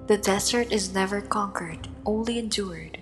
The desert is never conquered, only endured,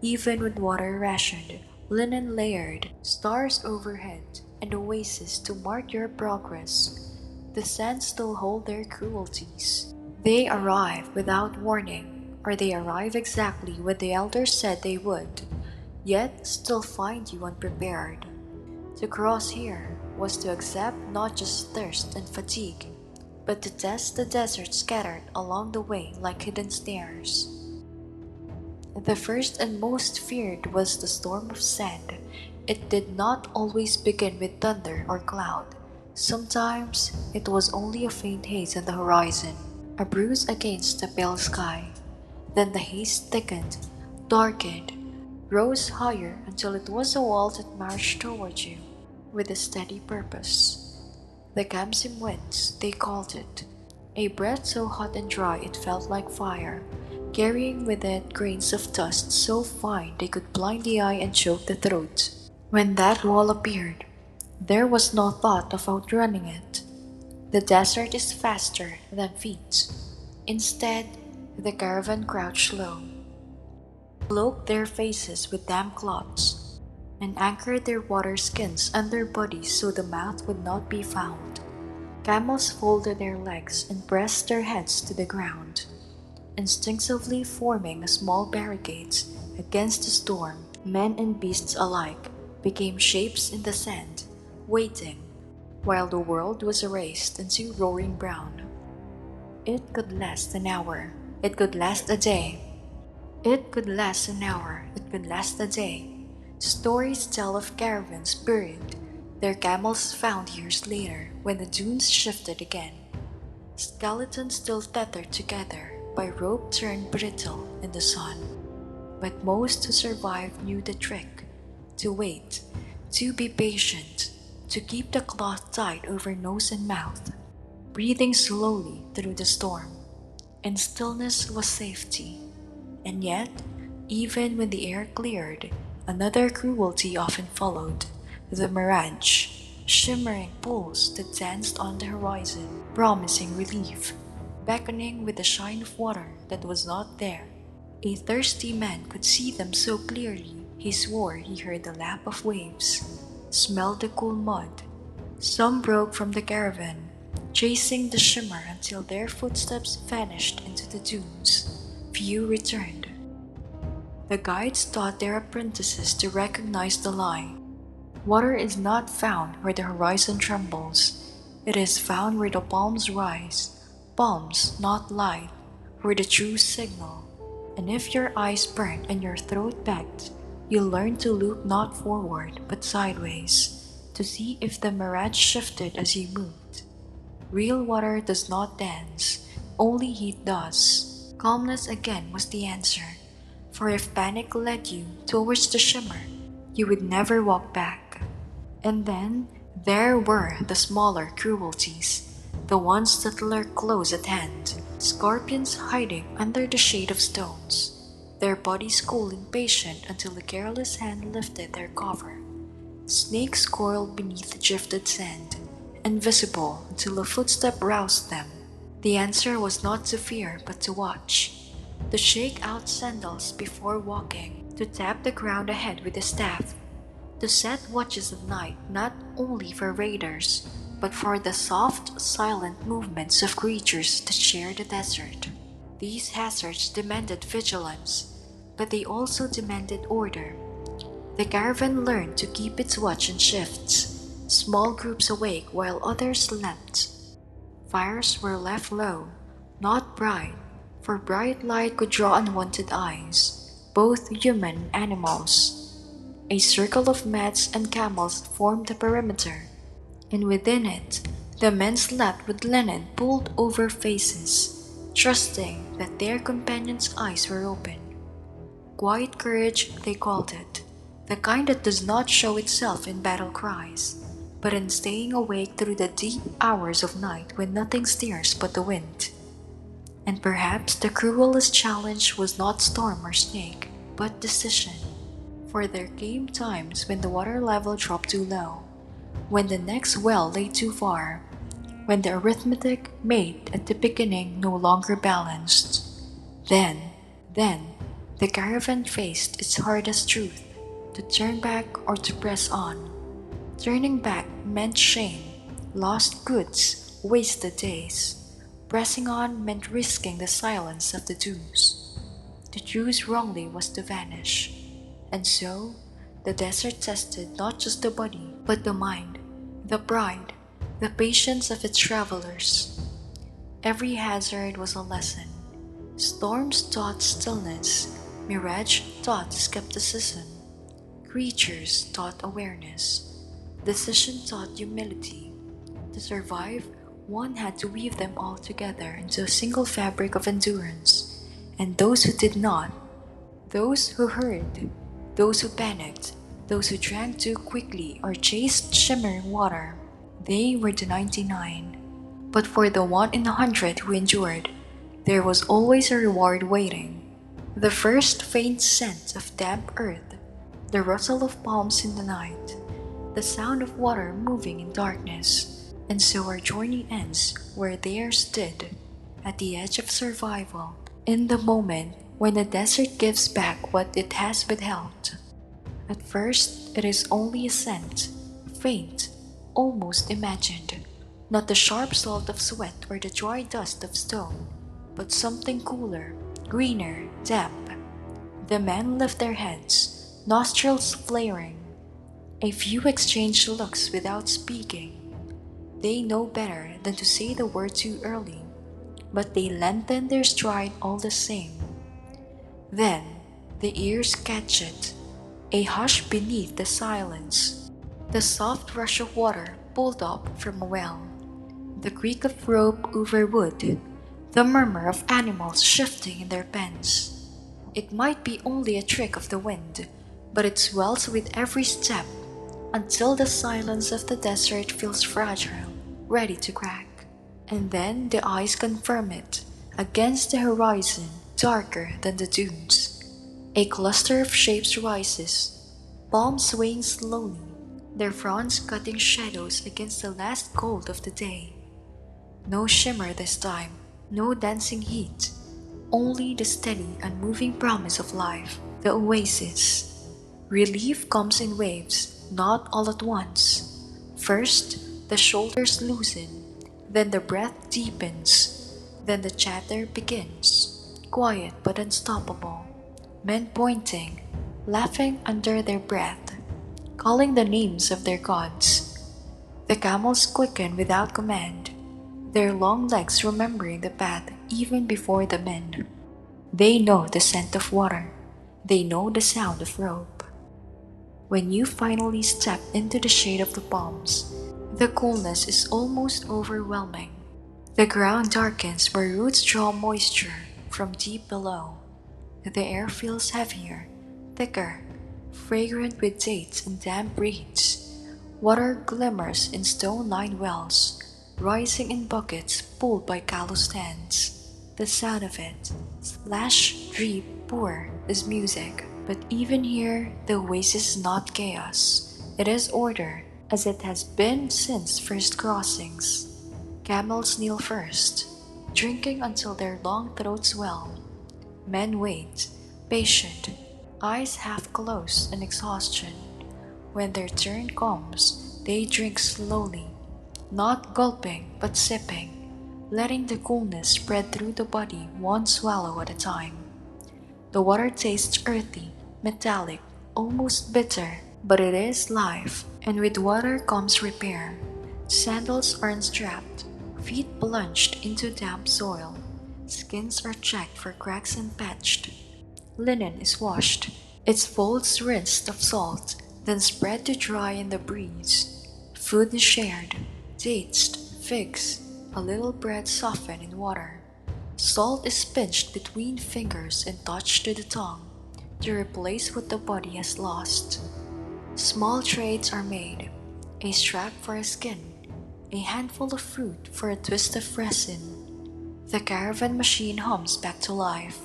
even with water rationed, linen layered, stars overhead, and oasis to mark your progress. The sands still hold their cruelties. They arrive without warning, or they arrive exactly when the elders said they would, yet still find you unprepared. To cross here was to accept not just thirst and fatigue, but to test the desert scattered along the way like hidden snares. The first and most feared was the storm of sand. It did not always begin with thunder or cloud. Sometimes it was only a faint haze on the horizon, a bruise against the pale sky. Then the haze thickened, darkened, rose higher until it was a wall that marched toward you with a steady purpose. The Gamsim winds, they called it, a breath so hot and dry it felt like fire, carrying with it grains of dust so fine they could blind the eye and choke the throat. When that wall appeared, there was no thought of outrunning it. The desert is faster than feet. Instead, the caravan crouched low, cloaked their faces with damp cloths, and anchored their water skins under bodies so the mouth would not be found. Camels folded their legs and pressed their heads to the ground, instinctively forming small barricades against the storm. Men and beasts alike became shapes in the sand, waiting, while the world was erased into roaring brown. It could last an hour, it could last a day. It could last an hour, it could last a day. Stories tell of caravans buried, their camels found years later when the dunes shifted again. Skeletons still tethered together by rope turned brittle in the sun. But most who survived knew the trick: to wait, to be patient, to keep the cloth tight over nose and mouth, breathing slowly through the storm. And stillness was safety. And yet, even when the air cleared, another cruelty often followed: the mirage, shimmering pools that danced on the horizon, promising relief, beckoning with the shine of water that was not there. A thirsty man could see them so clearly, he swore he heard the lap of waves, smelled the cool mud. Some broke from the caravan, chasing the shimmer until their footsteps vanished into the dunes. Few returned. The guides taught their apprentices to recognize the lie. Water is not found where the horizon trembles. It is found where the palms rise, palms not light, where the true signal. And if your eyes burnt and your throat begged, you learn to look not forward but sideways, to see if the mirage shifted as you moved. Real water does not dance, only heat does. Calmness again was the answer, for if panic led you towards the shimmer, you would never walk back. And then there were the smaller cruelties, the ones that lurk close at hand, scorpions hiding under the shade of stones, their bodies cooling patient until a careless hand lifted their cover. Snakes coiled beneath the drifted sand, invisible until a footstep roused them. The answer was not to fear but to watch, to shake out sandals before walking, to tap the ground ahead with a staff, to set watches at night not only for raiders, but for the soft, silent movements of creatures that share the desert. These hazards demanded vigilance, but they also demanded order. The caravan learned to keep its watch in shifts, small groups awake while others slept. Fires were left low, not bright, for bright light could draw unwanted eyes, both human and animals. A circle of mats and camels formed the perimeter, and within it, the men slept with linen pulled over faces, trusting that their companions' eyes were open. Quiet courage, they called it, the kind that does not show itself in battle cries, but in staying awake through the deep hours of night when nothing stirs but the wind. And perhaps the cruelest challenge was not storm or snake, but decision. For there came times when the water level dropped too low, when the next well lay too far, when the arithmetic made at the beginning no longer balanced. Then, then, the caravan faced its hardest truth, to turn back or to press on. Turning back meant shame, lost goods, wasted days. Pressing on meant risking the silence of the dunes. To choose wrongly was to vanish. And so, the desert tested not just the body, but the mind, the pride, the patience of its travelers. Every hazard was a lesson. Storms taught stillness, mirage taught skepticism, creatures taught awareness, decision taught humility. To survive, one had to weave them all together into a single fabric of endurance. And those who did not, those who hurried, those who panicked, those who drank too quickly or chased shimmering water, they were the 99. But for the 1 in 100 who endured, there was always a reward waiting. The first faint scent of damp earth, the rustle of palms in the night, the sound of water moving in darkness. And so our journey ends where theirs did, at the edge of survival, in the moment when the desert gives back what it has withheld. At first, it is only a scent, faint, almost imagined, not the sharp salt of sweat or the dry dust of stone, but something cooler, greener, damp. The men lift their heads, nostrils flaring. A few exchange looks without speaking. They know better than to say the word too early, but they lengthen their stride all the same. Then the ears catch it, a hush beneath the silence, the soft rush of water pulled up from a well, the creak of rope over wood, the murmur of animals shifting in their pens. It might be only a trick of the wind, but it swells with every step until the silence of the desert feels fragile, ready to crack. And then the eyes confirm it, against the horizon, darker than the dunes. A cluster of shapes rises, palms swaying slowly, their fronds cutting shadows against the last gold of the day. No shimmer this time, no dancing heat, only the steady, unmoving promise of life, the oasis. Relief comes in waves, not all at once. First, the shoulders loosen, then the breath deepens, then the chatter begins, quiet but unstoppable. Men pointing, laughing under their breath, calling the names of their gods. The camels quicken without command, their long legs remembering the path even before the men. They know the scent of water, they know the sound of rope. When you finally step into the shade of the palms, the coolness is almost overwhelming. The ground darkens where roots draw moisture from deep below. The air feels heavier, thicker, fragrant with dates and damp reeds. Water glimmers in stone-lined wells, rising in buckets pulled by calloused hands. The sound of it, splash, drip, pour, is music. But even here, the oasis is not chaos. It is order, as it has been since first crossings. Camels kneel first, drinking until their long throats swell. Men wait, patient, eyes half closed in exhaustion. When their turn comes, they drink slowly, not gulping but sipping, letting the coolness spread through the body one swallow at a time. The water tastes earthy, metallic, almost bitter, but it is life, and with water comes repair. Sandals are unstrapped, feet plunged into damp soil, skins are checked for cracks and patched. Linen is washed, its folds rinsed of salt, then spread to dry in the breeze. Food is shared, dates, figs, a little bread softened in water. Salt is pinched between fingers and touched to the tongue to replace what the body has lost. Small trades are made, a strap for a skin, a handful of fruit for a twist of resin. The caravan machine hums back to life.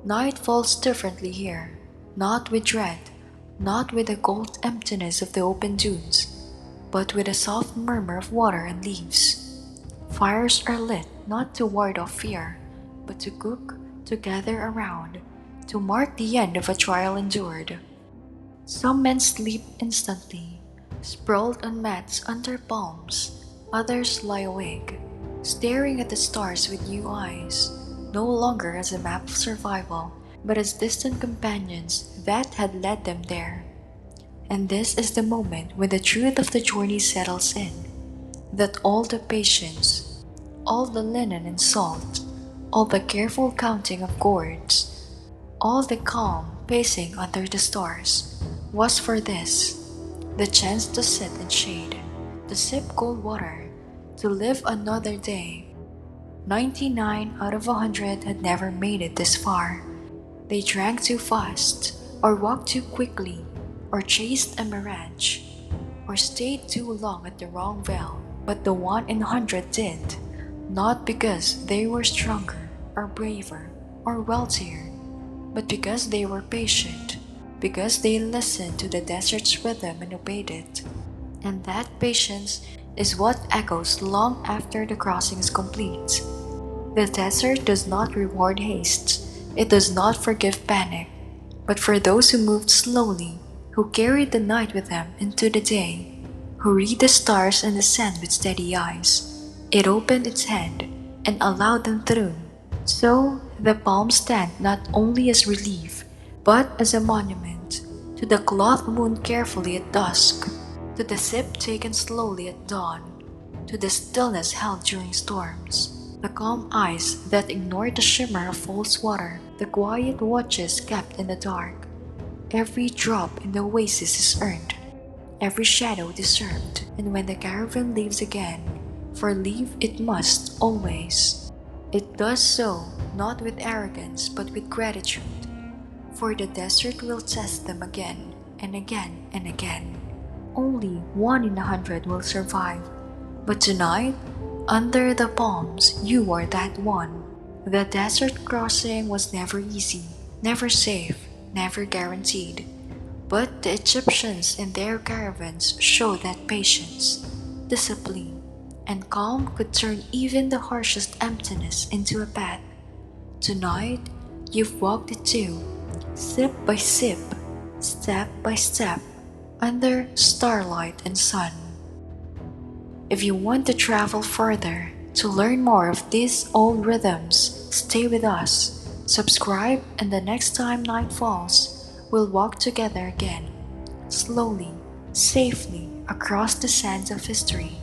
Night falls differently here, not with dread, not with the cold emptiness of the open dunes, but with a soft murmur of water and leaves. Fires are lit not to ward off fear, but to cook, to gather around, to mark the end of a trial endured. Some men sleep instantly, sprawled on mats under palms. Others lie awake, staring at the stars with new eyes, no longer as a map of survival, but as distant companions that had led them there. And this is the moment when the truth of the journey settles in, that all the patience, all the linen and salt, all the careful counting of gourds, all the calm pacing under the stars, was for this, the chance to sit in shade, to sip cold water, to live another day. 99 out of 100 had never made it this far. They drank too fast, or walked too quickly, or chased a mirage, or stayed too long at the wrong well. But the 1 in 100 did, not because they were stronger, or braver, or wealthier, but because they were patient, because they listened to the desert's rhythm and obeyed it. And that patience is what echoes long after the crossing is complete. The desert does not reward haste, it does not forgive panic, but for those who moved slowly, who carried the night with them into the day, who read the stars and the sand with steady eyes, it opened its hand and allowed them through. So the palms stand not only as relief, but as a monument to the cloth wound carefully at dusk, to the sip taken slowly at dawn, to the stillness held during storms, the calm eyes that ignored the shimmer of false water, the quiet watches kept in the dark. Every drop in the oasis is earned, every shadow deserved, and when the caravan leaves again, for leave it must always, it does so not with arrogance but with gratitude, for the desert will test them again and again and again. Only 1 in 100 will survive, but tonight, under the palms, you are that one. The desert crossing was never easy, never safe, never guaranteed. But the Egyptians and their caravans showed that patience, discipline, and calm could turn even the harshest emptiness into a path. Tonight, you've walked it too, sip by sip, step by step, under starlight and sun. If you want to travel further, to learn more of these old rhythms, stay with us, subscribe, and the next time night falls, we'll walk together again, slowly, safely, across the sands of history.